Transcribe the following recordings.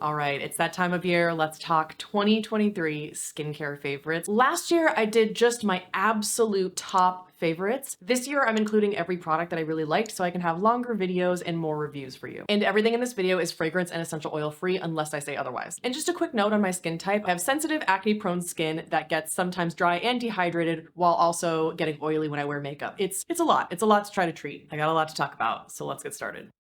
All right, it's that time of year. Let's talk 2023 skincare favorites. Last year, I did just my absolute top favorites. This year, I'm including every product that I really liked so I can have longer videos and more reviews for you. And everything in this video is fragrance and essential oil free unless I say otherwise. And just a quick note on my skin type, I have sensitive acne-prone skin that gets sometimes dry and dehydrated while also getting oily when I wear makeup. It's a lot. It's a lot to try to treat. I got a lot to talk about, so let's get started.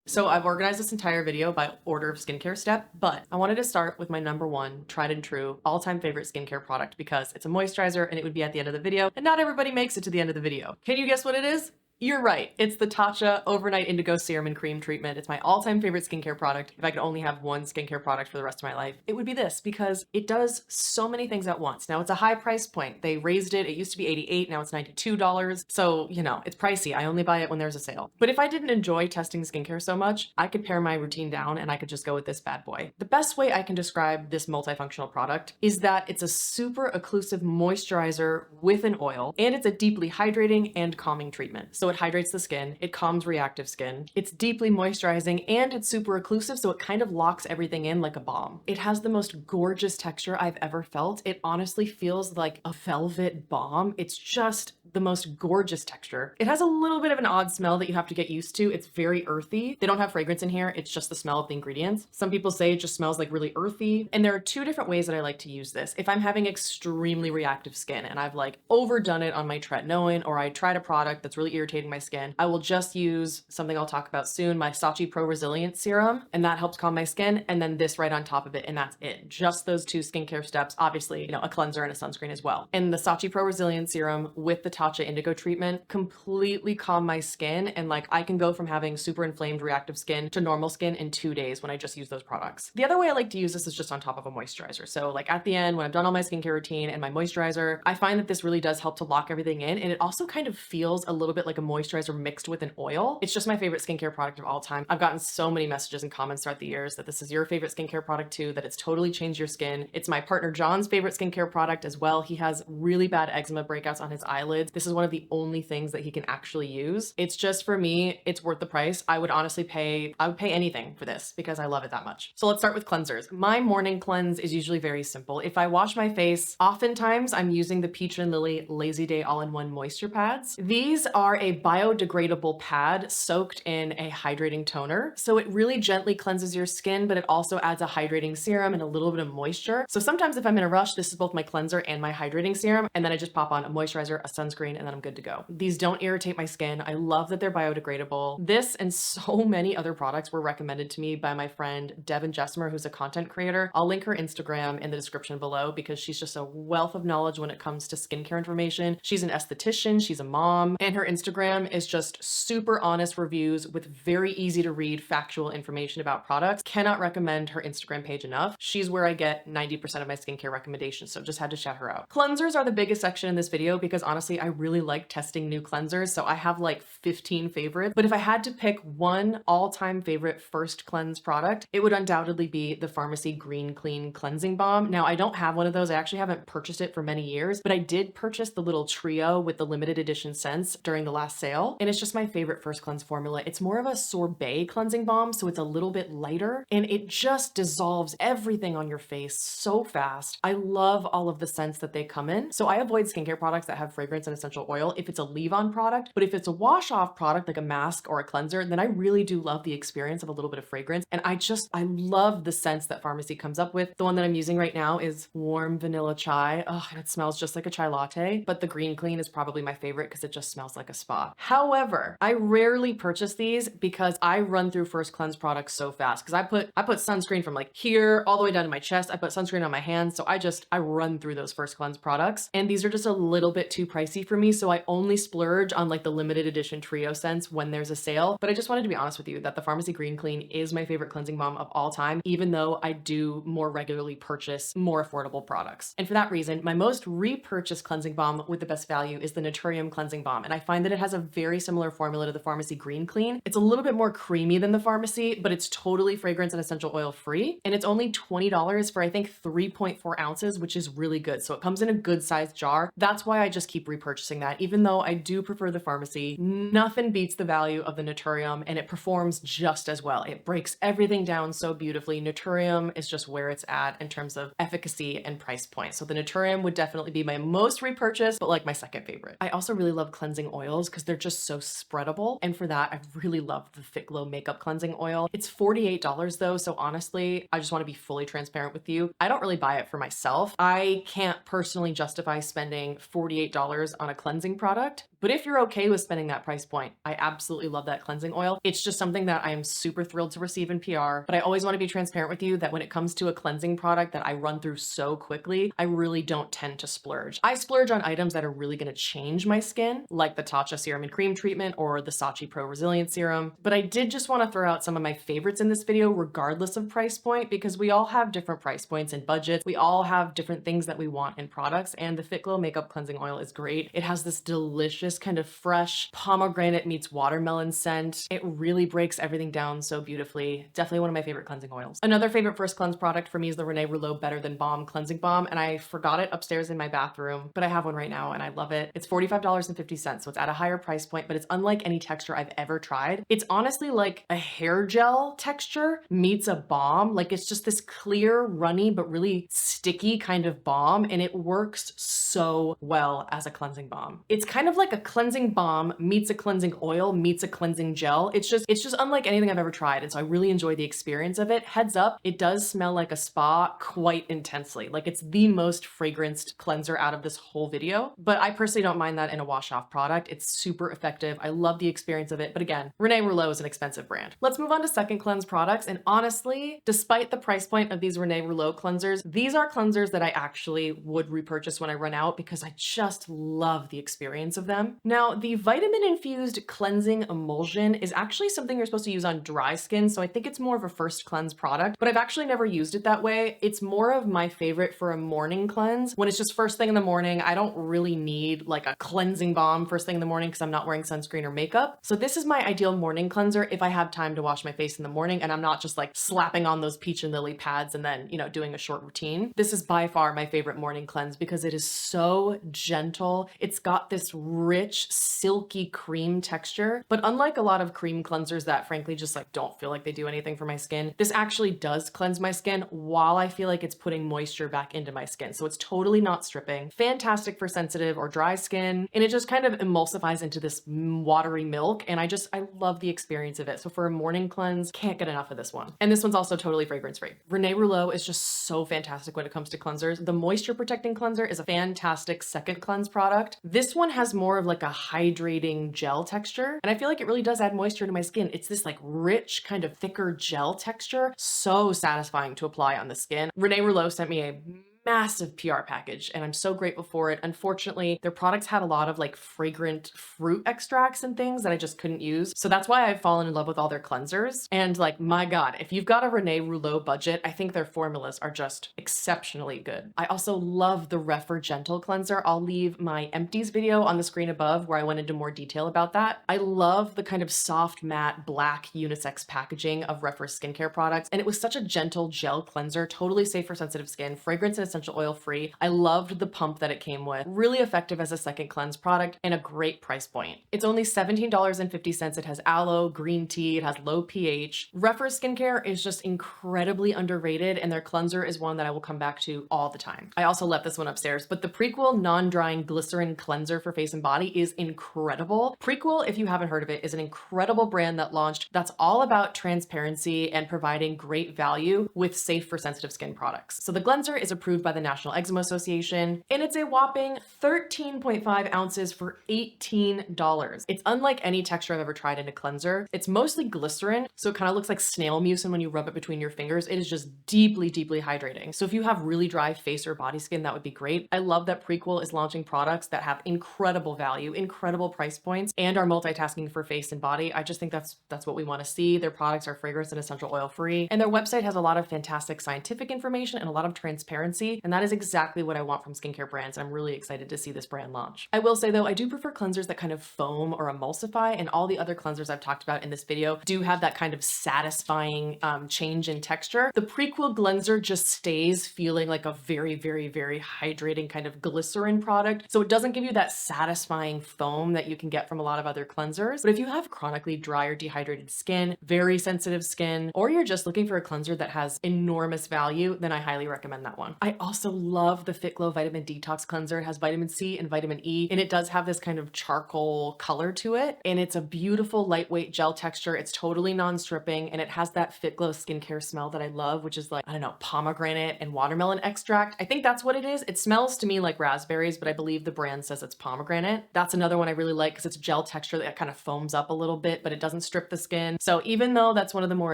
So I've organized this entire video by order of skincare step, but I wanted to start with my number one tried and true all-time favorite skincare product because it's a moisturizer and it would be at the end of the video, and not everybody makes it to the end of the video. Can you guess what it is? You're right. It's the Tatcha Overnight Indigo Serum and Cream Treatment. It's my all-time favorite skincare product. If I could only have one skincare product for the rest of my life, it would be this because it does so many things at once. Now, it's a high price point. They raised it. It used to be $88. Now it's $92. So, you know, it's pricey. I only buy it when there's a sale. But if I didn't enjoy testing skincare so much, I could pare my routine down and I could just go with this bad boy. The best way I can describe this multifunctional product is that it's a super occlusive moisturizer with an oil, and it's a deeply hydrating and calming treatment. So it hydrates the skin, it calms reactive skin, it's deeply moisturizing, and it's super occlusive, so it kind of locks everything in like a balm. It has the most gorgeous texture I've ever felt. It honestly feels like a velvet balm. It's just the most gorgeous texture. It has a little bit of an odd smell that you have to get used to. It's very earthy. They don't have fragrance in here. It's just the smell of the ingredients. Some people say it just smells like really earthy. And there are two different ways that I like to use this. If I'm having extremely reactive skin and I've like overdone it on my Tretinoin, or I tried a product that's really irritating my skin, I will just use something I'll talk about soon, my Saatchi Pro Resilient Serum, and that helps calm my skin, and then this right on top of it, and that's it. Just those two skincare steps, obviously, you know, a cleanser and a sunscreen as well. And the Saatchi Pro Resilient Serum with the Tatcha Indigo treatment completely calm my skin, and like I can go from having super inflamed reactive skin to normal skin in 2 days when I just use those products. The other way I like to use this is just on top of a moisturizer. So like at the end, when I've done all my skincare routine and my moisturizer, I find that this really does help to lock everything in, and it also kind of feels a little bit like a moisturizer mixed with an oil. It's just my favorite skincare product of all time. I've gotten so many messages and comments throughout the years that this is your favorite skincare product too, that it's totally changed your skin. It's my partner John's favorite skincare product as well. He has really bad eczema breakouts on his eyelids. This is one of the only things that he can actually use. It's just, for me, it's worth the price. I would honestly pay anything for this because I love it that much. So let's start with cleansers. My morning cleanse is usually very simple. If I wash my face, oftentimes I'm using the Peach and Lily Lazy Day All-in-One Moisture Pads. These are a biodegradable pad soaked in a hydrating toner. So it really gently cleanses your skin, but it also adds a hydrating serum and a little bit of moisture. So sometimes if I'm in a rush, this is both my cleanser and my hydrating serum, and then I just pop on a moisturizer, a sunscreen, and then I'm good to go. These don't irritate my skin. I love that they're biodegradable. This and so many other products were recommended to me by my friend Devin Jessimer, who's a content creator. I'll link her Instagram in the description below because she's just a wealth of knowledge when it comes to skincare information. She's an esthetician, she's a mom, and her Instagram is just super honest reviews with very easy to read factual information about products. Cannot recommend her Instagram page enough. She's where I get 90% of my skincare recommendations, so just had to shout her out. Cleansers are the biggest section in this video because honestly, I really like testing new cleansers, so I have like 15 favorites. But if I had to pick one all-time favorite first cleanse product, it would undoubtedly be the Farmacy Green Clean Cleansing Balm. Now, I don't have one of those. I actually haven't purchased it for many years, but I did purchase the little trio with the limited edition scents during the last sale, and it's just my favorite first cleanse formula. It's more of a sorbet cleansing balm, so it's a little bit lighter, and it just dissolves everything on your face so fast. I love all of the scents that they come in. So I avoid skincare products that have fragrance and essential oil if it's a leave-on product, but if it's a wash-off product like a mask or a cleanser, then I really do love the experience of a little bit of fragrance. And I love the scents that Farmacy comes up with. The one that I'm using right now is warm vanilla chai. Oh, and it smells just like a chai latte, but the Green Clean is probably my favorite because it just smells like a spa. However, I rarely purchase these because I run through first cleanse products so fast because I put sunscreen from like here all the way down to my chest. I put sunscreen on my hands, so I run through those first cleanse products, and these are just a little bit too pricey for me, so I only splurge on like the limited edition trio scents when there's a sale. But I just wanted to be honest with you that the Farmacy Green Clean is my favorite cleansing balm of all time, even though I do more regularly purchase more affordable products. And for that reason, my most repurchased cleansing balm with the best value is the Naturium cleansing balm, and I find that it has a very similar formula to the Farmacy Green Clean. It's a little bit more creamy than the Farmacy, but it's totally fragrance and essential oil free, and it's only $20 for I think 3.4 ounces, which is really good. So it comes in a good sized jar. That's why I just keep repurchasing purchasing that, even though I do prefer the Farmacy. Nothing beats the value of the Naturium, and it performs just as well. It breaks everything down so beautifully. Naturium is just where it's at in terms of efficacy and price point. So the Naturium would definitely be my most repurchased, but like my second favorite. I also really love cleansing oils because they're just so spreadable. And for that, I really love the Fitglow makeup cleansing oil. It's $48 though. So honestly, I just want to be fully transparent with you. I don't really buy it for myself. I can't personally justify spending $48 on a cleansing product. But if you're okay with spending that price point, I absolutely love that cleansing oil. It's just something that I am super thrilled to receive in PR, but I always want to be transparent with you that when it comes to a cleansing product that I run through so quickly, I really don't tend to splurge. I splurge on items that are really going to change my skin, like the Tatcha Serum and Cream Treatment or the Saatchi Pro Resilient Serum. But I did just want to throw out some of my favorites in this video, regardless of price point, because we all have different price points and budgets. We all have different things that we want in products, and the Fitglow Makeup Cleansing Oil is great. It has this delicious kind of fresh pomegranate meets watermelon scent. It really breaks everything down so beautifully. Definitely one of my favorite cleansing oils. Another favorite first cleanse product for me is the Renee Rouleau Better Than Balm Cleansing Balm, and I forgot it upstairs in my bathroom, but I have one right now and I love it. It's $45.50, so it's at a higher price point, but it's unlike any texture I've ever tried. It's honestly like a hair gel texture meets a balm. Like it's just this clear, runny, but really sticky kind of balm, and it works so well as a cleansing balm. It's kind of like a cleansing balm meets a cleansing oil meets a cleansing gel. It's just unlike anything I've ever tried, and so I really enjoy the experience of it. Heads up, it does smell like a spa quite intensely. Like it's the most fragranced cleanser out of this whole video, but I personally don't mind that in a wash-off product. It's super effective. I love the experience of it, but again, Renee Rouleau is an expensive brand. Let's move on to second cleanse products, and honestly, despite the price point of these Renee Rouleau cleansers, these are cleansers that I actually would repurchase when I run out because I just love the experience of them. Now, the Vitamin-Infused Cleansing Emulsion is actually something you're supposed to use on dry skin, so I think it's more of a first cleanse product, but I've actually never used it that way. It's more of my favorite for a morning cleanse. When it's just first thing in the morning, I don't really need like a cleansing balm first thing in the morning because I'm not wearing sunscreen or makeup. So this is my ideal morning cleanser if I have time to wash my face in the morning and I'm not just like slapping on those peach and lily pads and then, doing a short routine. This is by far my favorite morning cleanse because it is so gentle. It's got this rich, silky cream texture, but unlike a lot of cream cleansers that frankly just like don't feel like they do anything for my skin, this actually does cleanse my skin while I feel like it's putting moisture back into my skin. So it's totally not stripping. Fantastic for sensitive or dry skin, and it just kind of emulsifies into this watery milk, and I love the experience of it. So for a morning cleanse, can't get enough of this one. And this one's also totally fragrance free. Renee Rouleau is just so fantastic when it comes to cleansers. The moisture protecting cleanser is a fantastic second cleanse product. This one has more of like a hydrating gel texture, and I feel like it really does add moisture to my skin. It's this like rich kind of thicker gel texture, so satisfying to apply on the skin. Renee Rouleau sent me a massive PR package and I'm so grateful for it. Unfortunately, their products had a lot of like fragrant fruit extracts and things that I just couldn't use. So that's why I've fallen in love with all their cleansers. And like, my God, if you've got a Renee Rouleau budget, I think their formulas are just exceptionally good. I also love the Rephr Gentle Cleanser. I'll leave my empties video on the screen above where I went into more detail about that. I love the kind of soft matte black unisex packaging of Rephr skincare products. And it was such a gentle gel cleanser, totally safe for sensitive skin, fragrance and essential oil free. I loved the pump that it came with. Really effective as a second cleanse product and a great price point. It's only $17.50. It has aloe, green tea, it has low pH. Rephr skincare is just incredibly underrated, and their cleanser is one that I will come back to all the time. I also left this one upstairs, but the Prequel non-drying glycerin cleanser for face and body is incredible. Prequel, if you haven't heard of it, is an incredible brand that launched that's all about transparency and providing great value with safe for sensitive skin products. So the cleanser is approved by the National Eczema Association, and it's a whopping 13.5 ounces for $18. It's unlike any texture I've ever tried in a cleanser. It's mostly glycerin, so it kind of looks like snail mucin when you rub it between your fingers. It is just deeply, deeply hydrating. So if you have really dry face or body skin, that would be great. I love that Prequel is launching products that have incredible value, incredible price points, and are multitasking for face and body. I just think that's what we want to see. Their products are fragrance and essential oil free, and their website has a lot of fantastic scientific information and a lot of transparency. C, and that is exactly what I want from skincare brands. I'm really excited to see this brand launch. I will say though, I do prefer cleansers that kind of foam or emulsify, and all the other cleansers I've talked about in this video do have that kind of satisfying change in texture. The Prequel Gleanser just stays feeling like a very, very, very hydrating kind of glycerin product. So it doesn't give you that satisfying foam that you can get from a lot of other cleansers. But if you have chronically dry or dehydrated skin, very sensitive skin, or you're just looking for a cleanser that has enormous value, then I highly recommend that one. I also love the Fitglow Vitamin Detox Cleanser. It has vitamin C and vitamin E, and it does have this kind of charcoal color to it. And it's a beautiful lightweight gel texture. It's totally non-stripping, and it has that Fitglow skincare smell that I love, which is like, I don't know, pomegranate and watermelon extract. I think that's what it is. It smells to me like raspberries, but I believe the brand says it's pomegranate. That's another one I really like because it's gel texture that kind of foams up a little bit, but it doesn't strip the skin. So even though that's one of the more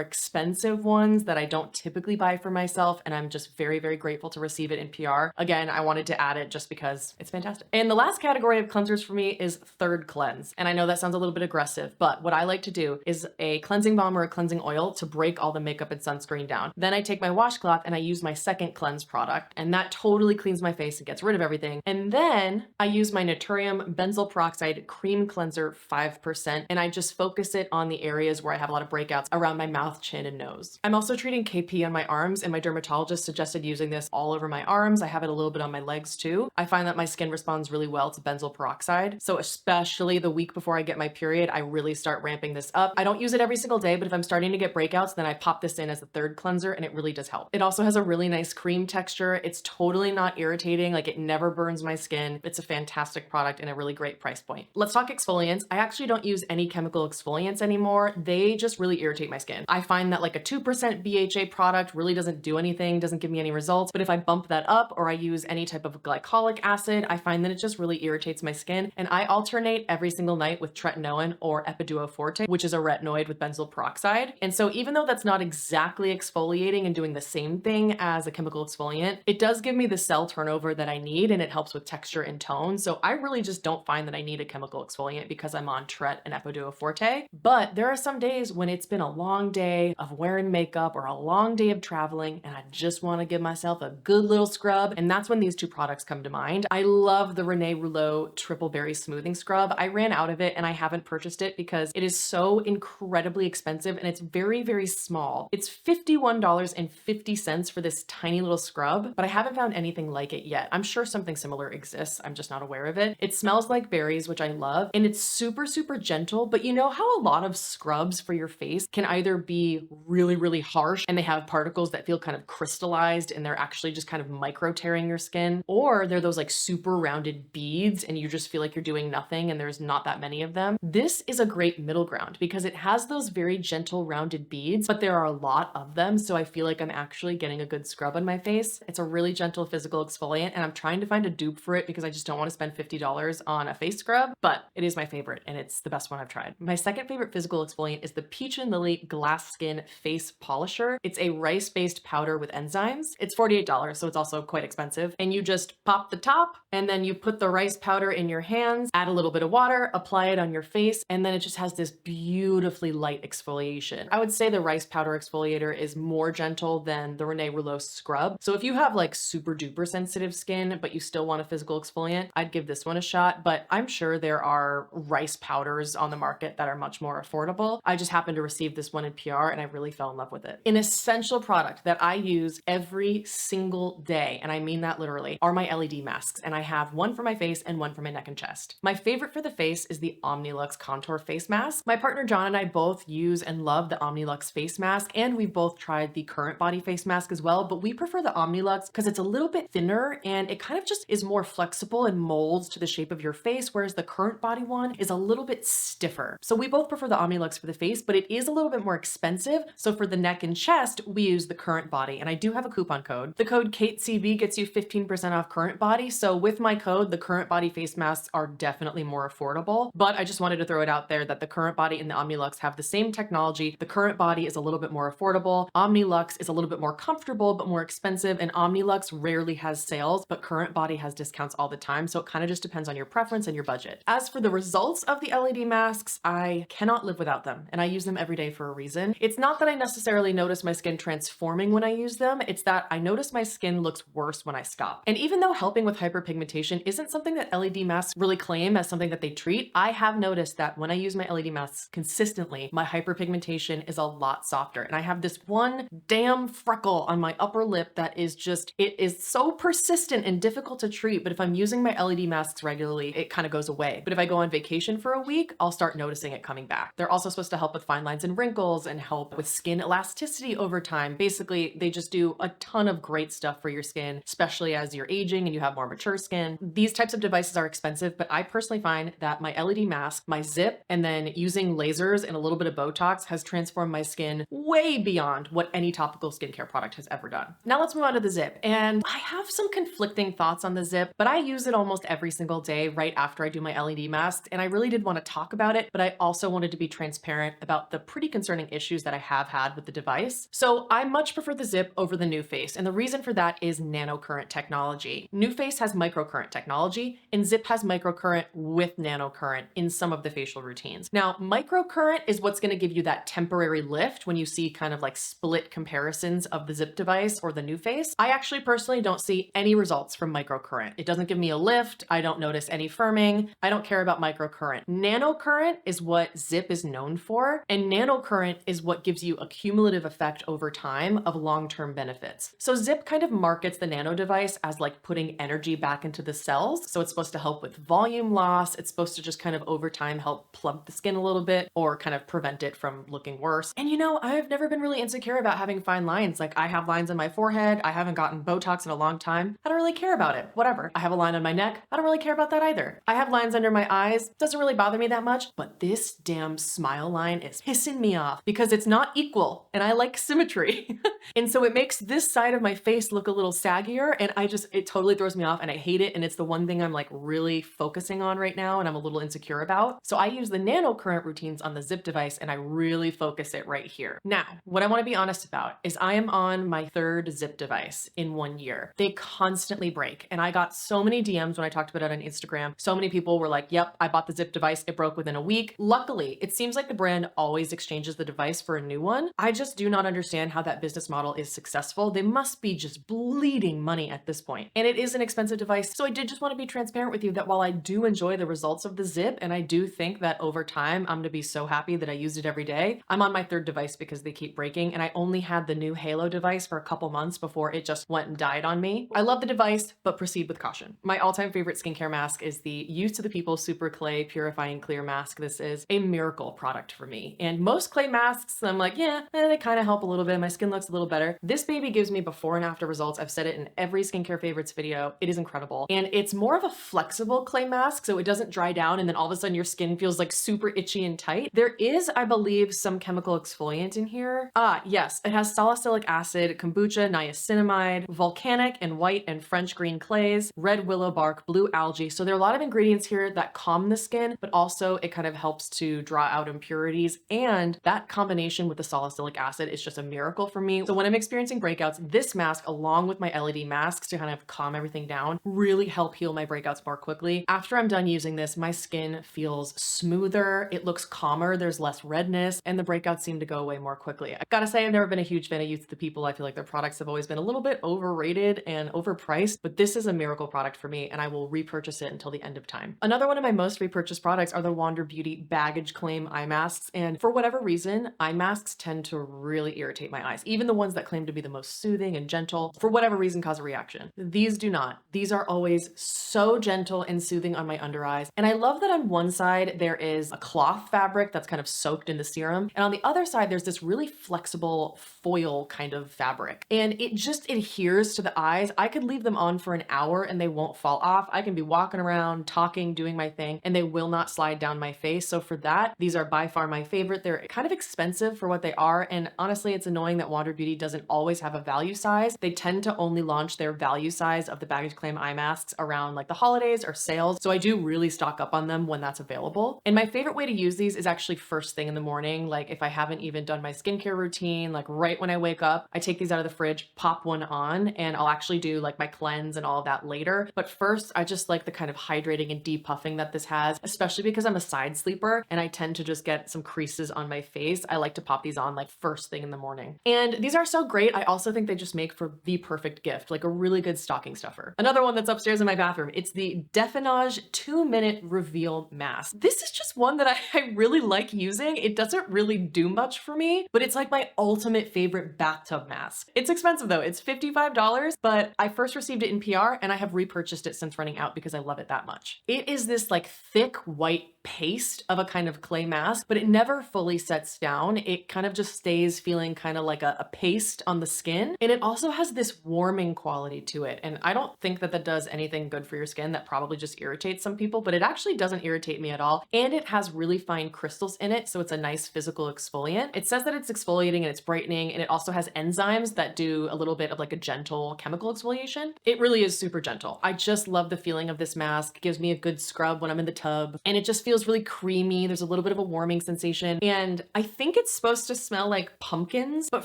expensive ones that I don't typically buy for myself, and I'm just very, very grateful to receive it in PR, again, I wanted to add it just because it's fantastic. And the last category of cleansers for me is third cleanse. And I know that sounds a little bit aggressive, but what I like to do is a cleansing balm or a cleansing oil to break all the makeup and sunscreen down. Then I take my washcloth and I use my second cleanse product, and that totally cleans my face and gets rid of everything. And then I use my Naturium Benzoyl Peroxide Cream Cleanser 5%, and I just focus it on the areas where I have a lot of breakouts around my mouth, chin, and nose. I'm also treating KP on my arms, and my dermatologist suggested using this all over my arms. I have it a little bit on my legs too. I find that my skin responds really well to benzoyl peroxide. So especially the week before I get my period, I really start ramping this up. I don't use it every single day, but if I'm starting to get breakouts, then I pop this in as a third cleanser, and it really does help. It also has a really nice cream texture. It's totally not irritating. Like, it never burns my skin. It's a fantastic product and a really great price point. Let's talk exfoliants. I actually don't use any chemical exfoliants anymore. They just really irritate my skin. I find that like a 2% BHA product really doesn't do anything, doesn't give me any results. But if I bump that up or I use any type of glycolic acid, I find that it just really irritates my skin. And I alternate every single night with Tretinoin or Epiduo Forte, which is a retinoid with benzoyl peroxide. And so even though that's not exactly exfoliating and doing the same thing as a chemical exfoliant, it does give me the cell turnover that I need, and it helps with texture and tone. So I really just don't find that I need a chemical exfoliant because I'm on Tret and Epiduo Forte. But there are some days when it's been a long day of wearing makeup or a long day of traveling, and I just want to give myself a good little scrub, and that's when these two products come to mind. I love the Renee Rouleau Triple Berry Smoothing Scrub. I ran out of it and I haven't purchased it because it is so incredibly expensive, and it's very, very small. It's $51.50 for this tiny little scrub, but I haven't found anything like it yet. I'm sure something similar exists. I'm just not aware of it. It smells like berries, which I love, and it's super, super gentle. But you know how a lot of scrubs for your face can either be really, really harsh and they have particles that feel kind of crystallized and they're actually just kind of micro tearing your skin, or they're those like super rounded beads and you just feel like you're doing nothing and there's not that many of them. This is a great middle ground because it has those very gentle rounded beads, but there are a lot of them. So I feel like I'm actually getting a good scrub on my face. It's a really gentle physical exfoliant, and I'm trying to find a dupe for it because I just don't want to spend $50 on a face scrub, but it is my favorite and it's the best one I've tried. My second favorite physical exfoliant is the Peach and Lily Glass Skin Face Polisher. It's a rice-based powder with enzymes. It's $48, so it's also quite expensive. And you just pop the top and then you put the rice powder in your hands, add a little bit of water, apply it on your face, and then it just has this beautifully light exfoliation. I would say the rice powder exfoliator is more gentle than the Renee Rouleau scrub. So if you have like super duper sensitive skin, but you still want a physical exfoliant, I'd give this one a shot, but I'm sure there are rice powders on the market that are much more affordable. I just happened to receive this one in PR and I really fell in love with it. An essential product that I use every single day, and I mean that literally, are my LED masks. And I have one for my face and one for my neck and chest. My favorite for the face is the Omnilux Contour Face Mask. My partner John and I both use and love the Omnilux face mask, and we've both tried the Current Body face mask as well, but we prefer the Omnilux because it's a little bit thinner and it kind of just is more flexible and molds to the shape of your face, whereas the Current Body one is a little bit stiffer. So we both prefer the Omnilux for the face, but it is a little bit more expensive. So for the neck and chest, we use the Current Body, and I do have a coupon code. The code KATECB gets you 15% off Current Body. So with my code, the Current Body face masks are definitely more affordable, but I just wanted to throw it out there that the Current Body and the Omnilux have the same technology. The Current Body is a little bit more affordable. Omnilux is a little bit more comfortable, but more expensive. And Omnilux rarely has sales, but Current Body has discounts all the time. So it kind of just depends on your preference and your budget. As for the results of the LED masks, I cannot live without them, and I use them every day for a reason. It's not that I necessarily notice my skin transforming when I use them. It's that I notice my skin skin looks worse when I stop. And even though helping with hyperpigmentation isn't something that LED masks really claim as something that they treat, I have noticed that when I use my LED masks consistently, my hyperpigmentation is a lot softer. And I have this one damn freckle on my upper lip that is just, it is so persistent and difficult to treat. But if I'm using my LED masks regularly, it kind of goes away. But if I go on vacation for a week, I'll start noticing it coming back. They're also supposed to help with fine lines and wrinkles and help with skin elasticity over time. Basically, they just do a ton of great stuff for your skin, especially as you're aging and you have more mature skin. These types of devices are expensive, but I personally find that my LED mask, my ZIIP, and then using lasers and a little bit of Botox has transformed my skin way beyond what any topical skincare product has ever done. Now let's move on to the ZIIP. And I have some conflicting thoughts on the ZIIP, but I use it almost every single day right after I do my LED masks. And I really did want to talk about it, but I also wanted to be transparent about the pretty concerning issues that I have had with the device. So I much prefer the ZIIP over the NuFace. And the reason for that is nanocurrent technology. NuFace has microcurrent technology and ZIIP has microcurrent with nanocurrent in some of the facial routines. Now, microcurrent is what's going to give you that temporary lift when you see kind of like split comparisons of the ZIIP device or the NuFace. I actually personally don't see any results from microcurrent. It doesn't give me a lift. I don't notice any firming. I don't care about microcurrent. Nanocurrent is what ZIIP is known for, and nanocurrent is what gives you a cumulative effect over time of long-term benefits. So ZIIP kind of markets the nano device as like putting energy back into the cells. So it's supposed to help with volume loss. It's supposed to just kind of over time help plump the skin a little bit or kind of prevent it from looking worse. And you know, I've never been really insecure about having fine lines. Like I have lines on my forehead. I haven't gotten Botox in a long time. I don't really care about it. Whatever. I have a line on my neck. I don't really care about that either. I have lines under my eyes. Doesn't really bother me that much, but this damn smile line is pissing me off because it's not equal and I like symmetry. And so it makes this side of my face look a little saggier and it totally throws me off and I hate it. And it's the one thing I'm like really focusing on right now and I'm a little insecure about. So I use the nanocurrent routines on the ZIIP device and I really focus it right here. Now, what I want to be honest about is I am on my third ZIIP device in 1 year. They constantly break. And I got so many DMs when I talked about it on Instagram. So many people were like, yep, I bought the ZIIP device. It broke within a week. Luckily, it seems like the brand always exchanges the device for a new one. I just do not understand how that business model is successful. They must be just bleeding money at this point. And it is an expensive device. So I did just want to be transparent with you that while I do enjoy the results of the ZIIP, and I do think that over time, I'm going to be so happy that I used it every day, I'm on my third device because they keep breaking. And I only had the new Halo device for a couple months before it just went and died on me. I love the device, but proceed with caution. My all-time favorite skincare mask is the Youth to the People Superclay Purifying Clear Mask. This is a miracle product for me. And most clay masks, I'm like, yeah, they kind of help a little bit. My skin looks a little better. This baby gives me before and after results. I've said it in every skincare favorites video. It is incredible. And it's more of a flexible clay mask, so it doesn't dry down and then all of a sudden your skin feels like super itchy and tight. There is, I believe, some chemical exfoliant in here. Yes, it has salicylic acid, kombucha, niacinamide, volcanic and white and French green clays, red willow bark, blue algae. So there are a lot of ingredients here that calm the skin, but also it kind of helps to draw out impurities. And that combination with the salicylic acid is just a miracle for me. So when I'm experiencing breakouts, this mask, along with my LED masks to kind of calm everything down, really help heal my breakouts more quickly. After I'm done using this, my skin feels smoother, it looks calmer, there's less redness, and the breakouts seem to go away more quickly. I gotta say, I've never been a huge fan of Youth to the People. I feel like their products have always been a little bit overrated and overpriced, but this is a miracle product for me, and I will repurchase it until the end of time. Another one of my most repurchased products are the Wander Beauty Baggage Claim eye masks, and for whatever reason, eye masks tend to really irritate my eyes. Even the ones that claim to be the most soothing and gentle, for whatever reason, cause a reaction. These do not. These are always so gentle and soothing on my under eyes. And I love that on one side, there is a cloth fabric that's kind of soaked in the serum. And on the other side, there's this really flexible foil kind of fabric. And it just adheres to the eyes. I could leave them on for an hour and they won't fall off. I can be walking around, talking, doing my thing, and they will not slide down my face. So for that, these are by far my favorite. They're kind of expensive for what they are. And honestly, it's annoying that Wander Beauty doesn't always have a value size. They tend to only launch their value size of the baggage claim eye masks around like the holidays or sales. So I do really stock up on them when that's available. And my favorite way to use these is actually first thing in the morning. Like if I haven't even done my skincare routine, like right when I wake up, I take these out of the fridge, pop one on, and I'll actually do like my cleanse and all of that later. But first, I just like the kind of hydrating and depuffing that this has, especially because I'm a side sleeper and I tend to just get some creases on my face. I like to pop these on like first thing in the morning. And these are so great. I also think they just make for the the perfect gift, like a really good stocking stuffer. Another one that's upstairs in my bathroom, it's the Defenage 2-minute reveal mask. This is just one that I really like using. It doesn't really do much for me, but it's like my ultimate favorite bathtub mask. It's expensive though, it's $55, but I first received it in PR and I have repurchased it since running out because I love it that much. It is this like thick white paste of a kind of clay mask, but it never fully sets down. It kind of just stays feeling kind of like a paste on the skin. And it also has this warming quality to it. And I don't think that that does anything good for your skin. That probably just irritates some people, but it actually doesn't irritate me at all. And it has really fine crystals in it, so it's a nice physical exfoliant. It says that it's exfoliating and it's brightening, and it also has enzymes that do a little bit of like a gentle chemical exfoliation. It really is super gentle. I just love the feeling of this mask. It gives me a good scrub when I'm in the tub, and it just feels really creamy. There's a little bit of a warming sensation, and I think it's supposed to smell like pumpkins, but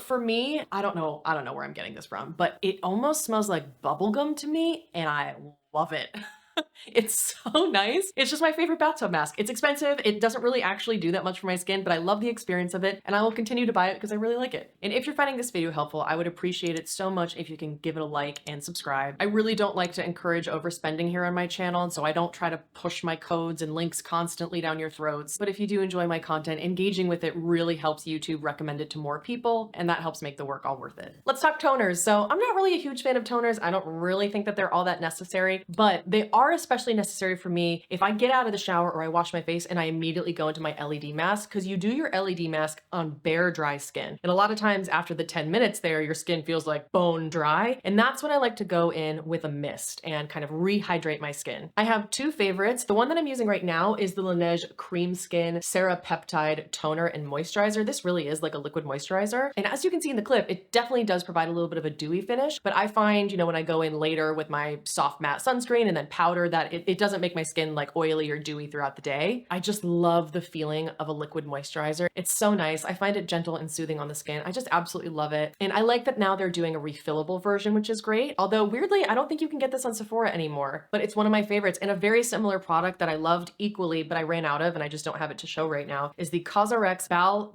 for me, I don't know where I'm getting this from, but it almost smells like bubblegum to me, and I love it. It's so nice. It's just my favorite bathtub mask. It's expensive. It doesn't really actually do that much for my skin, but I love the experience of it, and I will continue to buy it because I really like it. And if you're finding this video helpful, I would appreciate it so much if you can give it a like and subscribe. I really don't like to encourage overspending here on my channel, and so I don't try to push my codes and links constantly down your throats. But if you do enjoy my content, engaging with it really helps YouTube recommend it to more people, and that helps make the work all worth it. Let's talk toners. So I'm not really a huge fan of toners. I don't really think that they're all that necessary, but they are especially necessary for me if I get out of the shower or I wash my face and I immediately go into my LED mask, because you do your LED mask on bare dry skin. And a lot of times after the 10 minutes there, your skin feels like bone dry. And that's when I like to go in with a mist and kind of rehydrate my skin. I have two favorites. The one that I'm using right now is the Laneige Cream Skin Peptide Toner and Moisturizer. This really is like a liquid moisturizer. And as you can see in the clip, it definitely does provide a little bit of a dewy finish, but I find, you know, when I go in later with my soft matte sunscreen and then powder, that it doesn't make my skin like oily or dewy throughout the day. I just love the feeling of a liquid moisturizer. It's so nice. I find it gentle and soothing on the skin. I just absolutely love it. And I like that now they're doing a refillable version, which is great. Although weirdly, I don't think you can get this on Sephora anymore, but it's one of my favorites. And a very similar product that I loved equally, but I ran out of and I just don't have it to show right now, is the COSRX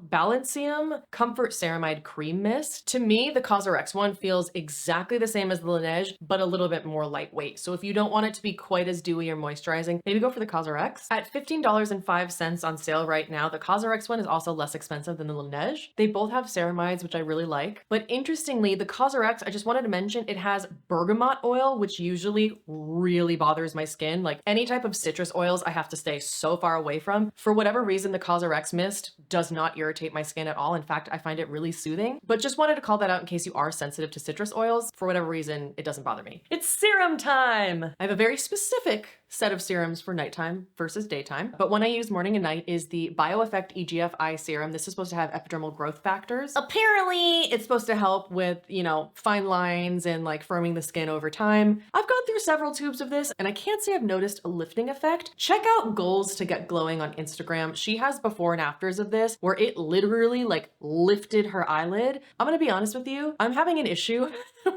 Balancium Comfort Ceramide Cream Mist. To me, the COSRX one feels exactly the same as the Laneige, but a little bit more lightweight. So if you don't want it to be quite as dewy or moisturizing, maybe go for the COSRX. At $15.05 on sale right now, the COSRX one is also less expensive than the Laneige. They both have ceramides, which I really like. But interestingly, the COSRX, I just wanted to mention, it has bergamot oil, which usually really bothers my skin. Like any type of citrus oils, I have to stay so far away from. For whatever reason, the COSRX mist does not irritate my skin at all. In fact, I find it really soothing. But just wanted to call that out in case you are sensitive to citrus oils. For whatever reason, it doesn't bother me. It's serum time! I have a very specific set of serums for nighttime versus daytime, but one I use morning and night is the BioEffect EGF Eye Serum. This is supposed to have epidermal growth factors. Apparently, it's supposed to help with, you know, fine lines and like firming the skin over time. I've gone through several tubes of this and I can't say I've noticed a lifting effect. Check out Goals to Get Glowing on Instagram. She has before and afters of this where it literally like lifted her eyelid. I'm gonna be honest with you, I'm having an issue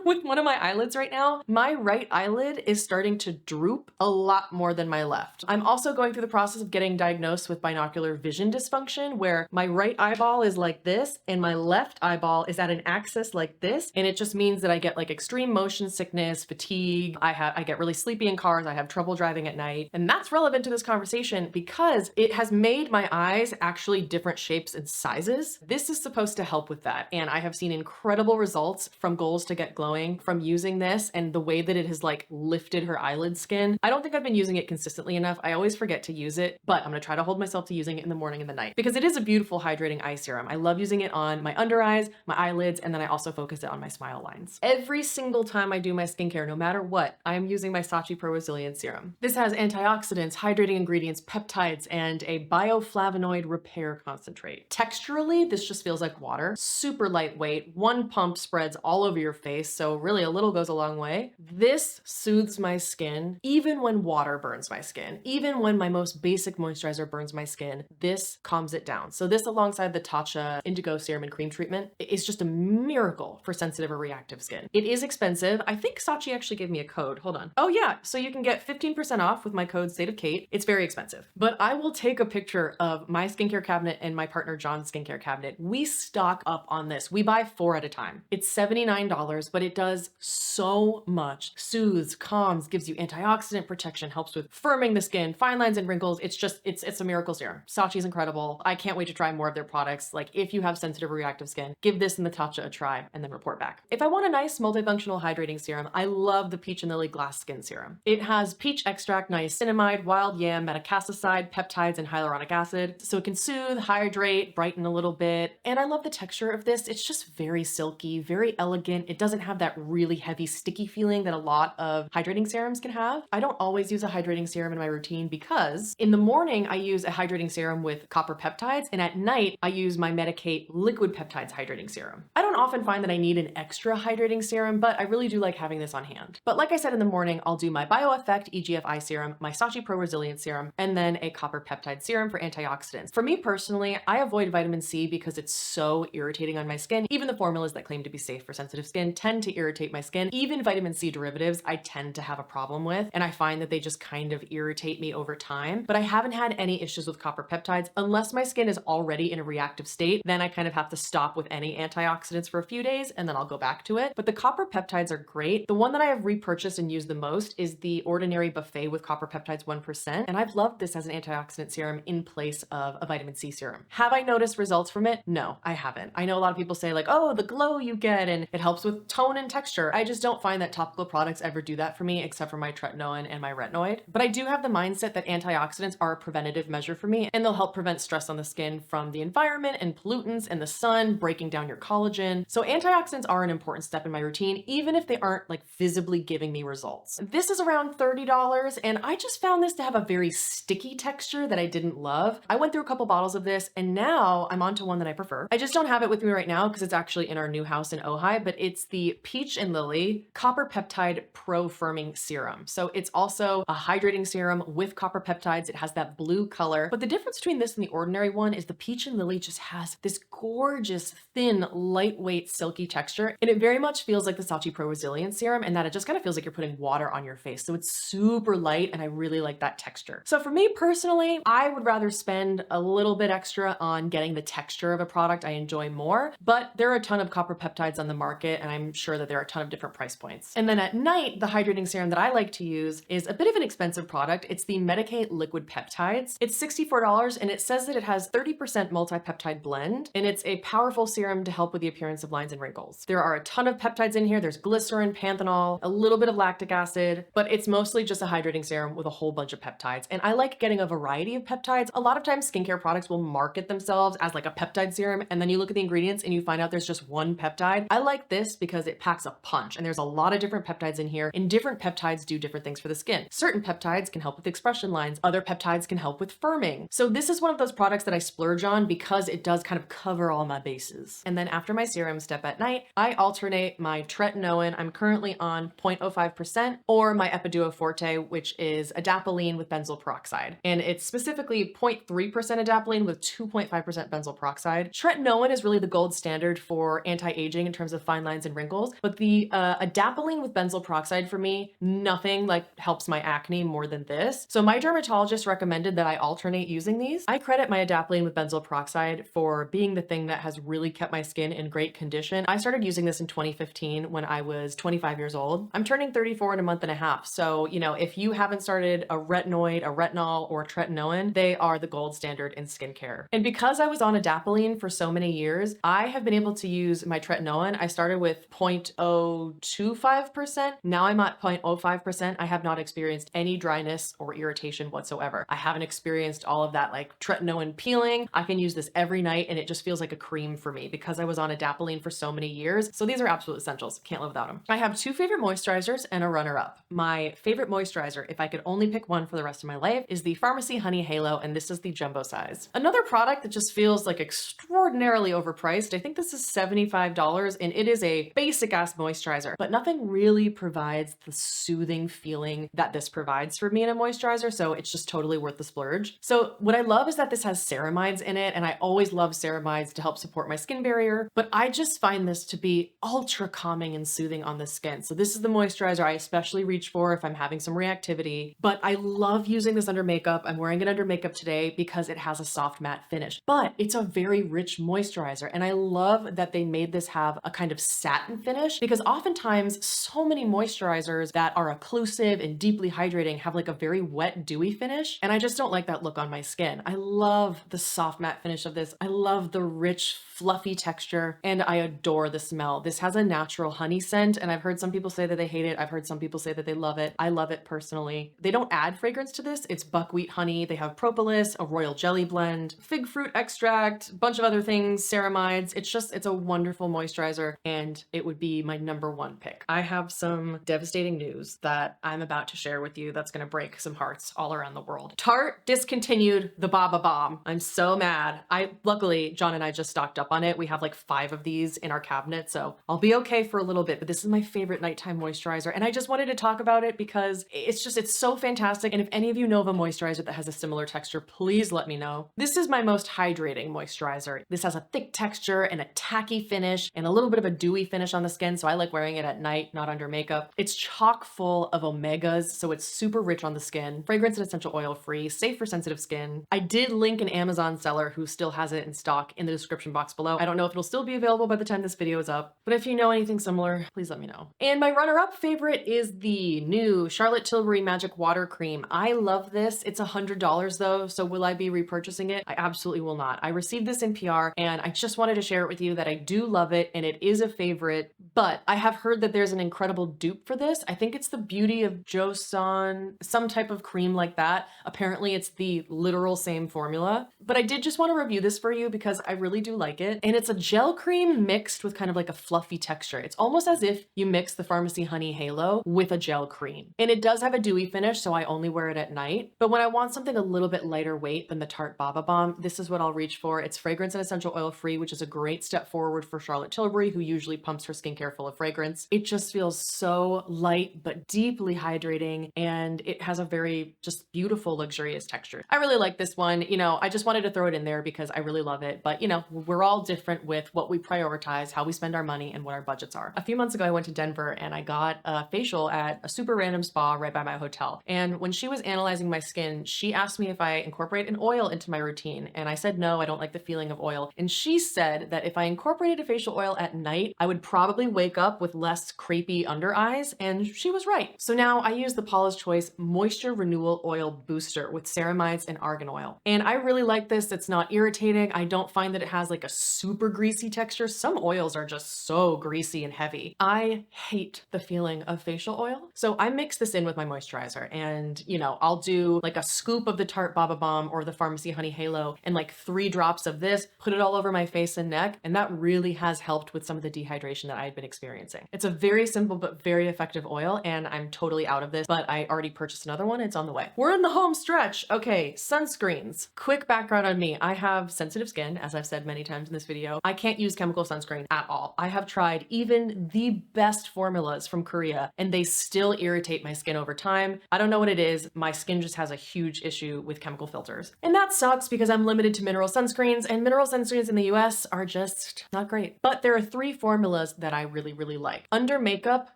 with one of my eyelids right now. My right eyelid is starting to droop a lot more than my left. I'm also going through the process of getting diagnosed with binocular vision dysfunction, where my right eyeball is like this and my left eyeball is at an axis like this. And it just means that I get like extreme motion sickness, fatigue. I get really sleepy in cars. I have trouble driving at night. And that's relevant to this conversation because it has made my eyes actually different shapes and sizes. This is supposed to help with that. And I have seen incredible results from Goals to Get Glowing from using this and the way that it has like lifted her eyelid skin. I don't think I've been using it consistently enough. I always forget to use it, but I'm gonna try to hold myself to using it in the morning and the night because it is a beautiful hydrating eye serum. I love using it on my under eyes, my eyelids, and then I also focus it on my smile lines. Every single time I do my skincare, no matter what, I am using my Saatchi Pro Resilient Serum. This has antioxidants, hydrating ingredients, peptides, and a bioflavonoid repair concentrate. Texturally, this just feels like water. Super lightweight, one pump spreads all over your face, so really a little goes a long way. This soothes my skin Even when water burns my skin, even when my most basic moisturizer burns my skin, this calms it down. So this alongside the Tatcha Indigo Serum and Cream Treatment is just a miracle for sensitive or reactive skin. It is expensive. I think Saatchi actually gave me a code. Hold on. Oh yeah, so you can get 15% off with my code ZIIPKAIT. It's very expensive, but I will take a picture of my skincare cabinet and my partner John's skincare cabinet. We stock up on this. We buy 4 at a time. It's $79, but it does so much. Soothes, calms, gives you antioxidant protection, helps with firming the skin, fine lines and wrinkles. It's a miracle serum. Saatchi's incredible. I can't wait to try more of their products. Like if you have sensitive or reactive skin, give this and the Tatcha a try and then report back. If I want a nice multifunctional hydrating serum, I love the Peach and Lily Glass Skin Serum. It has peach extract, niacinamide, wild yam, metacasticide, peptides, and hyaluronic acid. So it can soothe, hydrate, brighten a little bit. And I love the texture of this. It's just very silky, very elegant. It doesn't have that really heavy, sticky feeling that a lot of hydrating serums can have. I don't always use a hydrating serum in my routine because in the morning I use a hydrating serum with copper peptides, and at night I use my Medicate liquid peptides hydrating serum. I don't often find that I need an extra hydrating serum, but I really do like having this on hand. But like I said, in the morning, I'll do my BioEffect EGFI serum, my Saatchi Pro Resilience serum, and then a copper peptide serum for antioxidants. For me personally, I avoid vitamin C because it's so irritating on my skin. Even the formulas that claim to be safe for sensitive skin tend to irritate my skin. Even vitamin C derivatives, I tend to have a problem with, and I find that they just kind of irritate me over time. But I haven't had any issues with copper peptides unless my skin is already in a reactive state. Then I kind of have to stop with any antioxidants for a few days and then I'll go back to it. But the copper peptides are great. The one that I have repurchased and used the most is the Ordinary Buffet with copper peptides 1%. And I've loved this as an antioxidant serum in place of a vitamin C serum. Have I noticed results from it? No, I haven't. I know a lot of people say like, oh, the glow you get and it helps with tone and texture. I just don't find that topical products ever do that for me except for my tretinoin and my retinoid. But I do have the mindset that antioxidants are a preventative measure for me and they'll help prevent stress on the skin from the environment and pollutants and the sun breaking down your collagen. So antioxidants are an important step in my routine, even if they aren't like visibly giving me results. This is around $30 and I just found this to have a very sticky texture that I didn't love. I went through a couple bottles of this and now I'm on to one that I prefer. I just don't have it with me right now because it's actually in our new house in Ojai, but it's the Peach and Lily Copper Peptide Pro Firming Serum. So it's also a hydrating serum with copper peptides. It has that blue color, but the difference between this and the ordinary one is the Peach and Lily just has this gorgeous, thin, lightweight, silky texture. And it very much feels like the Saatchi Pro Resilience Serum and that it just kind of feels like you're putting water on your face. So it's super light and I really like that texture. So for me personally, I would rather spend a little bit extra on getting the texture of a product I enjoy more, but there are a ton of copper peptides on the market and I'm sure that there are a ton of different price points. And then at night, the hydrating serum that I like to use is a bit of an expensive product. It's the Medicate Liquid Peptides. It's $64 and it says that it has 30% multi-peptide blend and it's a powerful serum to help with the appearance of lines and wrinkles. There are a ton of peptides in here. There's glycerin, panthenol, a little bit of lactic acid, but it's mostly just a hydrating serum with a whole bunch of peptides. And I like getting a variety of peptides. A lot of times skincare products will market themselves as like a peptide serum and then you look at the ingredients and you find out there's just one peptide. I like this because it packs a punch and there's a lot of different peptides in here and different peptides do different things for the skin. Certain peptides can help with expression lines. Other peptides can help with firming. So this is one of those products that I splurge on because it does kind of cover all my bases. And then after my serum step at night, I alternate my tretinoin. I'm currently on 0.05% or my Epiduo Forte, which is Adapalene with benzoyl peroxide. And it's specifically 0.3% Adapalene with 2.5% benzoyl peroxide. Tretinoin is really the gold standard for anti-aging in terms of fine lines and wrinkles, but the Adapalene with benzoyl peroxide for me, nothing like helps my acne more than this. So my dermatologist recommended that I alternate using these. I credit my Adapalene with benzoyl peroxide for being the thing that has really kept my skin in great condition. I started using this in 2015 when I was 25 years old. I'm turning 34 in a month and a half. So, you know, if you haven't started a retinoid, a retinol, or a tretinoin, they are the gold standard in skincare. And because I was on Adapalene for so many years, I have been able to use my tretinoin. I started with 0.025%. Now I'm at 0.05%. I have not experienced any dryness or irritation whatsoever. I haven't experienced all of that like tretinoin peeling. I can use this every night and it just feels like a cream for me because I was on Adapalene for so many years. So these are absolute essentials. Can't live without them. I have 2 favorite moisturizers and a runner-up. My favorite moisturizer, if I could only pick one for the rest of my life, is the Farmacy Honey Halo, and this is the jumbo size. Another product that just feels like extraordinarily overpriced. I think this is $75 and it is a basic ass moisturizer, but nothing really provides the soothing feeling feeling that this provides for me in a moisturizer, so it's just totally worth the splurge. So what I love is that this has ceramides in it, and I always love ceramides to help support my skin barrier, but I just find this to be ultra calming and soothing on the skin. So this is the moisturizer I especially reach for if I'm having some reactivity, but I love using this under makeup. I'm wearing it under makeup today because it has a soft matte finish, but it's a very rich moisturizer, and I love that they made this have a kind of satin finish, because oftentimes so many moisturizers that are occlusive and deeply hydrating have like a very wet, dewy finish, and I just don't like that look on my skin. I love the soft matte finish of this. I love the rich, fluffy texture, and I adore the smell. This has a natural honey scent, and I've heard some people say that they hate it. I've heard some people say that they love it. I love it personally. They don't add fragrance to this. It's buckwheat honey. They have propolis, a royal jelly blend, fig fruit extract, a bunch of other things, ceramides. It's a wonderful moisturizer, and it would be my #1 pick. I have some devastating news that I'm about to share with you that's gonna break some hearts all around the world. Tarte discontinued the Baba Bomb. I'm so mad. Luckily, John and I just stocked up on it. We have like 5 of these in our cabinet, so I'll be okay for a little bit, but this is my favorite nighttime moisturizer, and I just wanted to talk about it because it's so fantastic. And if any of you know of a moisturizer that has a similar texture, please let me know. This is my most hydrating moisturizer. This has a thick texture and a tacky finish and a little bit of a dewy finish on the skin, so I like wearing it at night, not under makeup. It's chock full of omegas, so it's super rich on the skin, fragrance and essential oil free, safe for sensitive skin. I did link an Amazon seller who still has it in stock in the description box below. I don't know if it'll still be available by the time this video is up, but if you know anything similar, please let me know. And my runner-up favorite is the new Charlotte Tilbury Magic Water Cream. I love this. It's $100 though, so will I be repurchasing it? I absolutely will not. I received this in PR, and I just wanted to share it with you that I do love it, and it is a favorite, but I have heard that there's an incredible dupe for this. I think it's the Beauty of Joseon, some type of cream like that. Apparently it's the literal same formula, but I did just want to review this for you because I really do like it. And it's a gel cream mixed with kind of like a fluffy texture. It's almost as if you mix the Farmacy Honey Halo with a gel cream. And it does have a dewy finish, so I only wear it at night. But when I want something a little bit lighter weight than the Tarte Baba Bomb, this is what I'll reach for. It's fragrance and essential oil free, which is a great step forward for Charlotte Tilbury, who usually pumps her skincare full of fragrance. It just feels so light but deeply hydrating, and it has a very just beautiful, luxurious texture. I really like this one. You know, I just wanted to throw it in there because I really love it. But you know, we're all different with what we prioritize, how we spend our money, and what our budgets are. A few months ago, I went to Denver and I got a facial at a super random spa right by my hotel. And when she was analyzing my skin, she asked me if I incorporate an oil into my routine. And I said, no, I don't like the feeling of oil. And she said that if I incorporated a facial oil at night, I would probably wake up with less crepey under eyes. And she was right. So now I use the Paula's Choice Moisture Renewal Oil Booster with ceramides and argan oil. And I really like this. It's not irritating. I don't find that it has like a super greasy texture. Some oils are just so greasy and heavy. I hate the feeling of facial oil. So I mix this in with my moisturizer, and you know, I'll do like a scoop of the Tarte Baba Bomb or the Farmacy Honey Halo and like 3 drops of this, put it all over my face and neck. And that really has helped with some of the dehydration that I had been experiencing. It's a very simple but very effective oil, and I'm totally out of this, but I already purchased another one. It's on the way. We're in the home stretch. Okay, sunscreens. Quick background on me. I have sensitive skin, as I've said many times in this video. I can't use chemical sunscreen at all. I have tried even the best formulas from Korea, and they still irritate my skin over time. I don't know what it is. My skin just has a huge issue with chemical filters. And that sucks because I'm limited to mineral sunscreens, and mineral sunscreens in the US are just not great. But there are 3 formulas that I really, really like. Under makeup,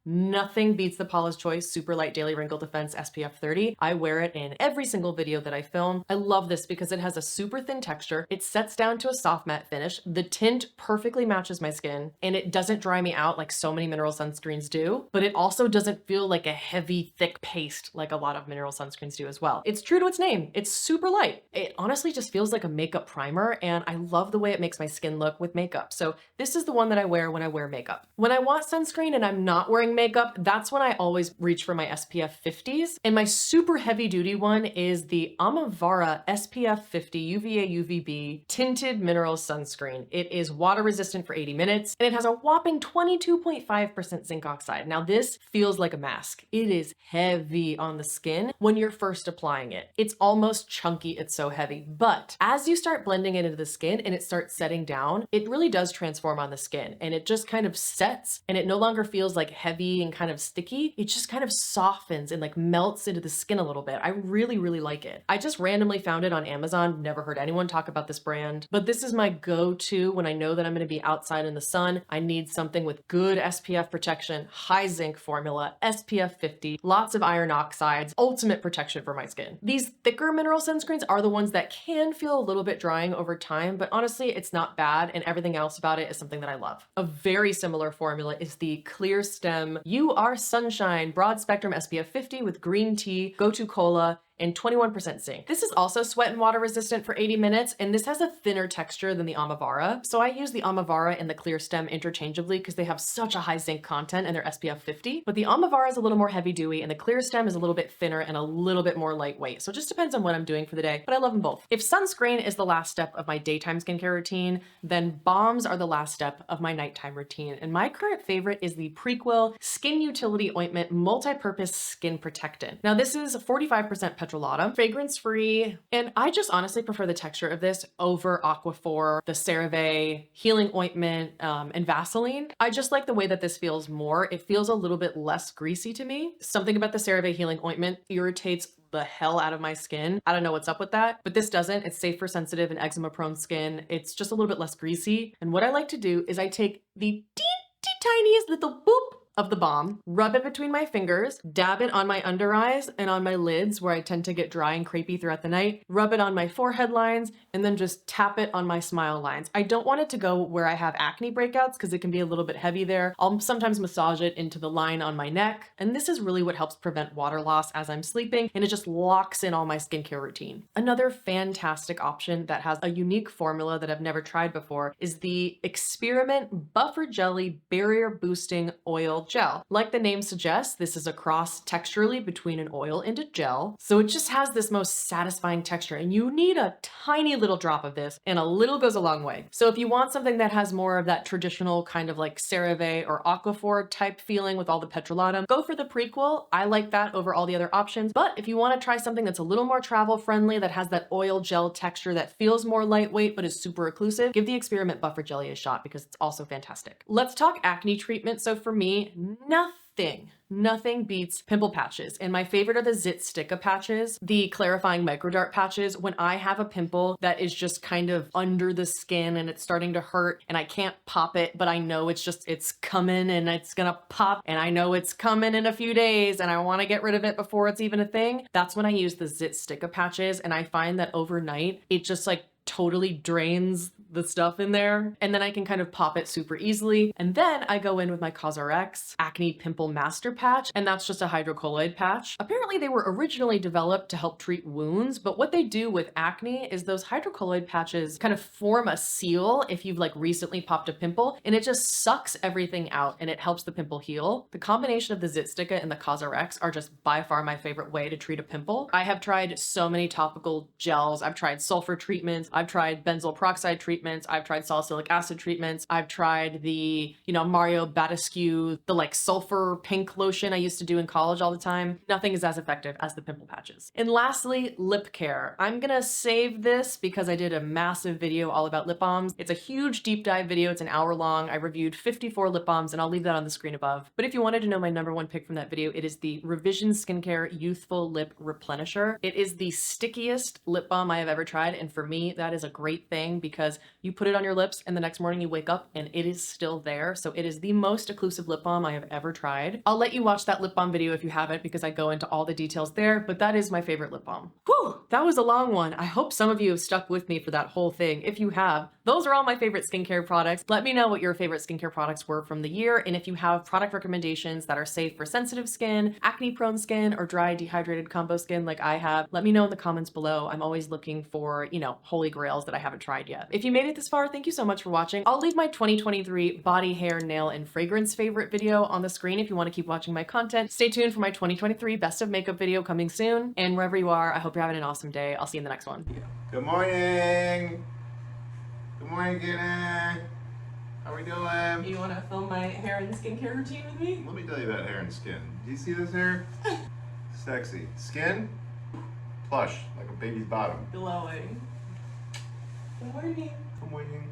nothing beats the Paula's Choice Super Light Daily Wrinkle Defense SPF 30. I wear it in every single video that I film. I love this because it has a super thin texture. It sets down to a soft matte finish. The tint perfectly matches my skin, and it doesn't dry me out like so many mineral sunscreens do, but it also doesn't feel like a heavy, thick paste like a lot of mineral sunscreens do as well. It's true to its name. It's super light. It honestly just feels like a makeup primer, and I love the way it makes my skin look with makeup. So this is the one that I wear when I wear makeup. When I want sunscreen and I'm not wearing makeup, that's when I always reach for my SPF 50s. And my super heavy duty one is the Amavara SPF 50 UVA UVB tinted mineral sunscreen. It is water resistant for 80 minutes, and it has a whopping 22.5% zinc oxide. Now this feels like a mask. It is heavy on the skin when you're first applying it. It's almost chunky, it's so heavy. But as you start blending it into the skin and it starts setting down, it really does transform on the skin, and it just kind of sets, and it no longer feels like heavy heavy and kind of sticky, it just kind of softens and like melts into the skin a little bit. I really, really like it. I just randomly found it on Amazon. Never heard anyone talk about this brand, but this is my go-to when I know that I'm going to be outside in the sun. I need something with good SPF protection, high zinc formula, SPF 50, lots of iron oxides, ultimate protection for my skin. These thicker mineral sunscreens are the ones that can feel a little bit drying over time, but honestly, it's not bad, and everything else about it is something that I love. A very similar formula is the Clear Stem You Are Sunshine Broad Spectrum SPF 50 with green tea, go-to cola, and 21% zinc. This is also sweat and water resistant for 80 minutes, and this has a thinner texture than the Amavara. So I use the Amavara and the Clear Stem interchangeably because they have such a high zinc content and they're SPF 50. But the Amavara is a little more heavy dewy and the Clear Stem is a little bit thinner and a little bit more lightweight. So it just depends on what I'm doing for the day, but I love them both. If sunscreen is the last step of my daytime skincare routine, then balms are the last step of my nighttime routine. And my current favorite is the Prequel Skin Utility Ointment Multi-Purpose Skin Protectant. Now this is 45% petrolatum, fragrance-free, and I just honestly prefer the texture of this over Aquaphor, the CeraVe Healing Ointment, and Vaseline. I just like the way that this feels more. It feels a little bit less greasy to me. Something about the CeraVe Healing Ointment irritates the hell out of my skin. I don't know what's up with that, but this doesn't. It's safe for sensitive and eczema-prone skin. It's just a little bit less greasy. And what I like to do is I take the tiniest little boop of the balm, rub it between my fingers, dab it on my under eyes and on my lids where I tend to get dry and crepey throughout the night, rub it on my forehead lines, and then just tap it on my smile lines. I don't want it to go where I have acne breakouts because it can be a little bit heavy there. I'll sometimes massage it into the line on my neck, and this is really what helps prevent water loss as I'm sleeping, and it just locks in all my skincare routine. Another fantastic option that has a unique formula that I've never tried before is the Experiment Buffer Jelly Barrier Boosting Oil Gel. Like the name suggests, this is a cross texturally between an oil and a gel. So it just has this most satisfying texture, and you need a tiny little drop of this, and a little goes a long way. So if you want something that has more of that traditional kind of like CeraVe or Aquaphor type feeling with all the petrolatum, go for the Prequel. I like that over all the other options. But if you want to try something that's a little more travel friendly, that has that oil gel texture that feels more lightweight but is super occlusive, give the Experiment Buffer Jelly a shot because it's also fantastic. Let's talk acne treatment. So for me, nothing beats pimple patches. And my favorite are the ZIIPKAIT patches, the clarifying microdart patches. When I have a pimple that is just kind of under the skin and it's starting to hurt and I can't pop it, but I know it's coming and it's gonna pop and I know it's coming in a few days and I wanna get rid of it before it's even a thing, that's when I use the ZIIPKAIT patches. And I find that overnight, it just like totally drains the stuff in there, and then I can kind of pop it super easily. And then I go in with my CosRx Acne Pimple Master Patch, and that's just a hydrocolloid patch. Apparently they were originally developed to help treat wounds, but what they do with acne is those hydrocolloid patches kind of form a seal if you've like recently popped a pimple, and it just sucks everything out and it helps the pimple heal. The combination of the ZIIPKAIT and the CosRx are just by far my favorite way to treat a pimple. I have tried so many topical gels. I've tried sulfur treatments. I've tried benzoyl peroxide treatments. I've tried salicylic acid treatments. I've tried the, Mario Badescu, the like sulfur pink lotion I used to do in college all the time. Nothing is as effective as the pimple patches. And lastly, lip care. I'm gonna save this because I did a massive video all about lip balms. It's a huge deep dive video. It's an hour long. I reviewed 54 lip balms and I'll leave that on the screen above. But if you wanted to know my #1 pick from that video, it is the Revision Skincare Youthful Lip Replenisher. It is the stickiest lip balm I have ever tried. And for me, that is a great thing because you put it on your lips and the next morning you wake up and it is still there. So it is the most occlusive lip balm I have ever tried. I'll let you watch that lip balm video if you haven't because I go into all the details there, but that is my favorite lip balm. Whew, that was a long one. I hope some of you have stuck with me for that whole thing. If you have, those are all my favorite skincare products. Let me know what your favorite skincare products were from the year. And if you have product recommendations that are safe for sensitive skin, acne prone skin, or dry dehydrated combo skin like I have, let me know in the comments below. I'm always looking for, holy grails that I haven't tried yet. If you made it this far, thank you so much for watching. I'll leave my 2023 body, hair, nail, and fragrance favorite video on the screen if you want to keep watching my content. Stay tuned for my 2023 best of makeup video coming soon. And wherever you are, I hope you're having an awesome day. I'll see you in the next one. Good morning. Good morning, Kenny. How we doing? You want to film my hair and skincare routine with me? Let me tell you about hair and skin. Do you see this hair? Sexy. Skin? Plush, like a baby's bottom. Glowing. Good morning. Good morning.